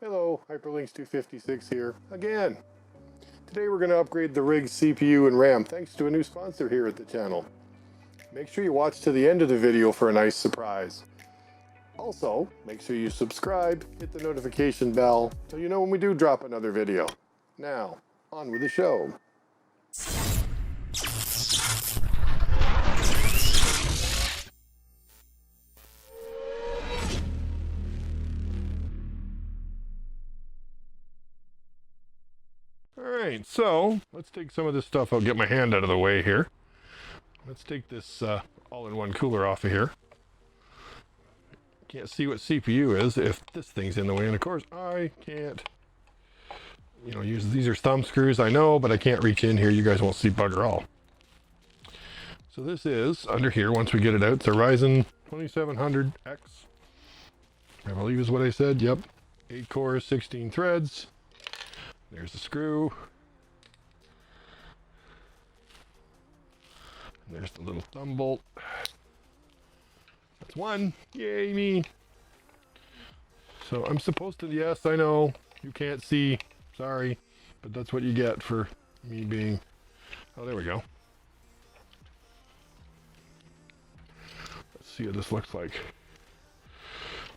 Hello, Hyperlinks256 here, again. Today we're going to upgrade the rig's CPU and RAM thanks to a new sponsor here at the channel. Make sure you watch to the end of the video for a nice surprise. Also, make sure you subscribe, hit the notification bell, so you know when we do drop another video. Now, on with the show. Alright, so let's take some of this stuff. I'll get my hand out of the way here. Let's take this all-in-one cooler off of here. Can't see what CPU is if this thing's in the way, and of course I can't, use these are thumb screws, I know, but I can't reach in here. You guys won't see bugger all. So this is under here. Once we get it out, it's a Ryzen 2700X, I believe is what I said. Yep, 8 cores, 16 threads. There's the screw. And there's the little thumb bolt. That's one. Yay me. So I'm supposed to, yes, I know you can't see, sorry, but that's what you get for me being, oh, there we go. Let's see what this looks like.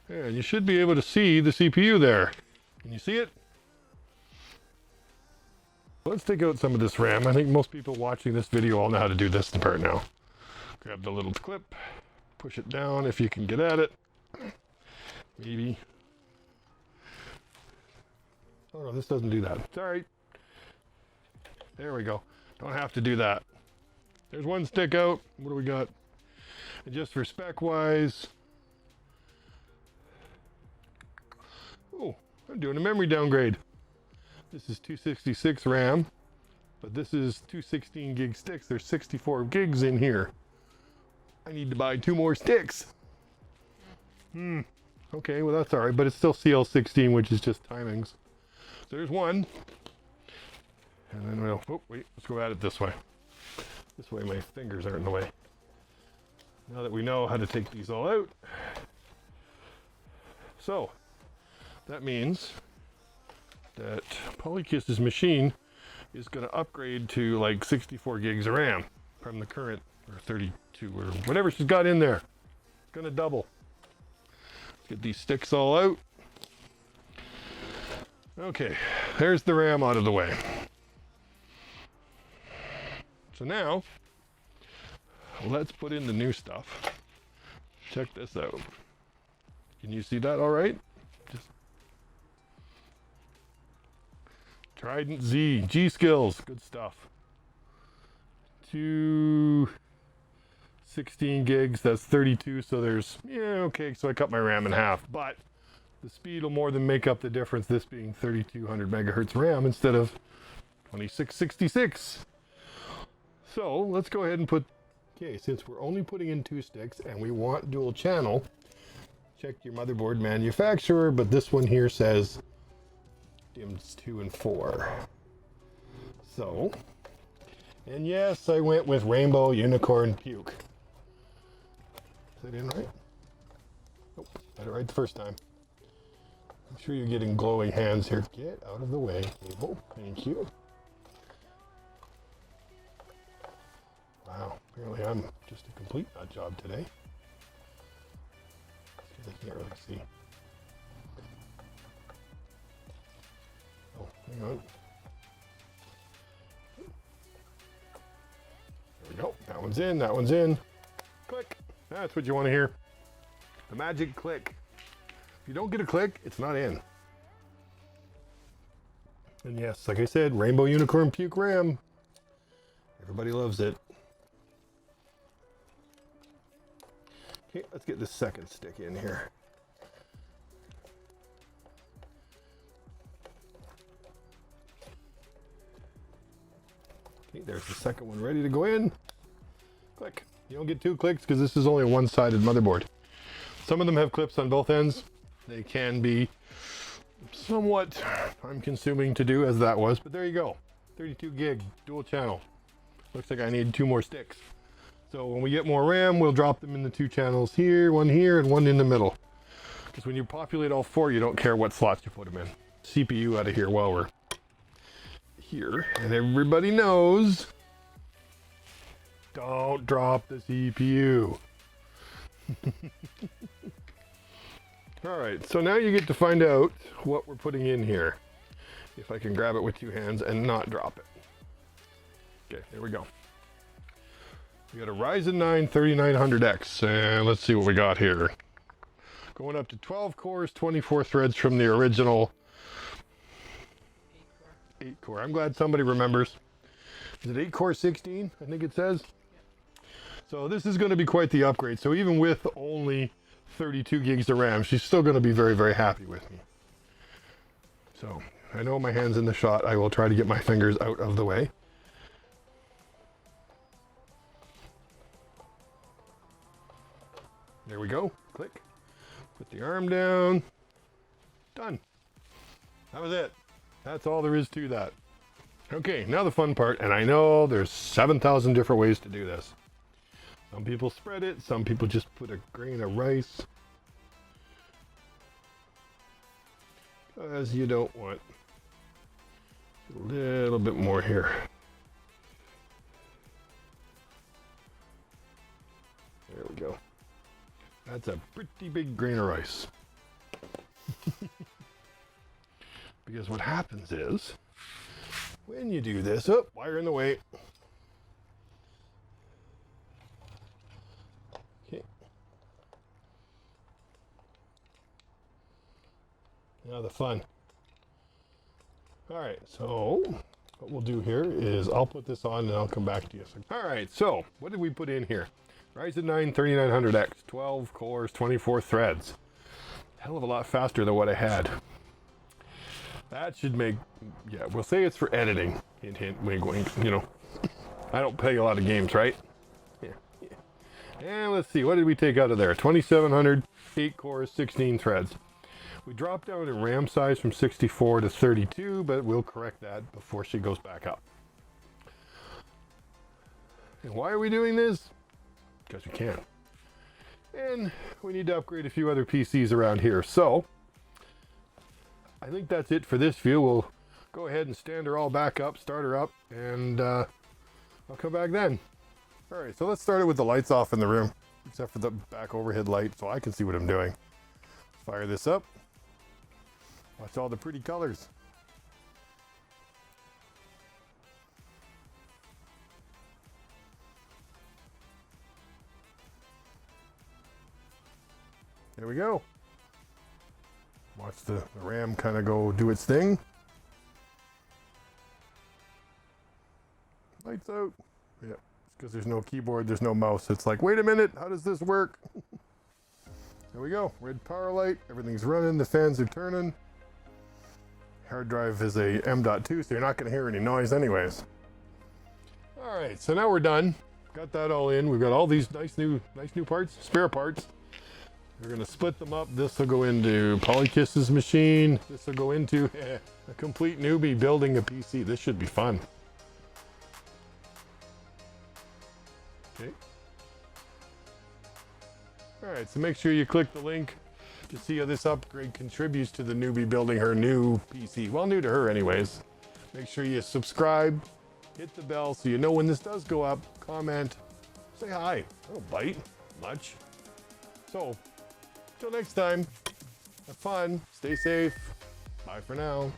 And you should be able to see the CPU there. Can you see it? Let's take out some of this RAM. I think most people watching this video all know how to do this part now. Grab the little clip, push it down if you can get at it. Maybe. Oh no, this doesn't do that. It's alright. There we go. Don't have to do that. There's one stick out. What do we got? And just for spec wise. Oh, I'm doing a memory downgrade. This is 266 RAM, but this is 216 gig sticks. There's 64 gigs in here. I need to buy 2 more sticks. Okay, well that's all right, but it's still CL16, which is just timings. So there's one. And then we'll, oh wait, let's go at it this way. This way my fingers aren't in the way. Now that we know how to take these all out. So, that means that Polykiss's machine is going to upgrade to like 64 gigs of RAM from the current, or 32, or whatever she's got in there. It's going to double. Let's get these sticks all out. Okay, there's the RAM out of the way. So now, let's put in the new stuff. Check this out. Can you see that all right? Trident Z, G-Skills, good stuff. 216 gigs, that's 32, so there's, yeah, okay, so I cut my RAM in half, but the speed will more than make up the difference, this being 3200 megahertz RAM instead of 2666. So let's go ahead and put, okay, since we're only putting in 2 sticks and we want dual channel, check your motherboard manufacturer, but this one here says DIMMs 2 and 4. So, and yes, I went with Rainbow Unicorn Puke. Is that in right? Nope, got it right the first time. I'm sure you're getting glowing hands here. Get out of the way, Abel. Thank you. Wow, apparently I'm just a complete nut job today. I can't really see. Oh, hang on. There we go. That one's in, that one's in. Click. That's what you want to hear. The magic click. If you don't get a click, it's not in. And yes, like I said, Rainbow Unicorn Puke RAM. Everybody loves it. Okay, let's get this second stick in here. Okay, there's the second one ready to go in. Click. You don't get 2 clicks because this is only a one-sided motherboard. Some of them have clips on both ends. They can be somewhat time-consuming to do, as that was, but there you go. 32 gig, dual channel. Looks like I need 2 more sticks. So when we get more RAM, we'll drop them in the 2 channels here, one and one in the middle. Because when you populate all 4, you don't care what slots you put them in. CPU out of here while we're here. And everybody knows, don't drop the CPU. Alright, so now you get to find out what we're putting in here. If I can grab it with 2 hands and not drop it. Okay, here we go. We got a Ryzen 9 3900X, and let's see what we got here. Going up to 12 cores, 24 threads from the original 8 core. I'm glad somebody remembers. Is it 8 core 16? I think it says. So this is going to be quite the upgrade. So even with only 32 gigs of RAM, she's still going to be very, very happy with me. So I know my hand's in the shot. I will try to get my fingers out of the way. There we go. Click. Put the arm down. Done. That was it. That's all there is to that. Okay, now the fun part, and I know there's 7,000 different ways to do this. Some people spread it, some people just put a grain of rice. Because you don't want a little bit more here. There we go. That's a pretty big grain of rice. Because what happens is, when you do this, oh, wire in the way. Okay. Now the fun. All right, so what we'll do here is I'll put this on and I'll come back to you. All right, so what did we put in here? Ryzen 9 3900X, 12 cores, 24 threads. Hell of a lot faster than what I had. That should make, yeah, we'll say it's for editing. Hint, hint, wink, wink, you know. I don't play a lot of games, right? Yeah, yeah. And let's see, what did we take out of there? 2700, 8 cores, 16 threads. We dropped down in RAM size from 64 to 32, but we'll correct that before she goes back up. And why are we doing this? Because we can. And we need to upgrade a few other PCs around here. So I think that's it for this view. We'll go ahead and stand her all back up, start her up, and I'll come back then. All right, so let's start it with the lights off in the room, except for the back overhead light, so I can see what I'm doing. Fire this up. Watch all the pretty colors. There we go. Watch the RAM kind of go do its thing. Lights out. Yeah, because there's no keyboard, there's no mouse. It's like, wait a minute, how does this work? There we go. Red power light. Everything's running. The fans are turning. Hard drive is a M.2, so you're not going to hear any noise anyways. All right, so now we're done. Got that all in. We've got all these nice new parts, spare parts. We're going to split them up. This will go into Polykiss's machine. This will go into a complete newbie building a PC. This should be fun. Okay. All right, so make sure you click the link to see how this upgrade contributes to the newbie building her new PC. Well, new to her anyways. Make sure you subscribe, hit the bell so you know when this does go up, comment, say hi. I don't bite much. So, till next time, have fun, stay safe, bye for now.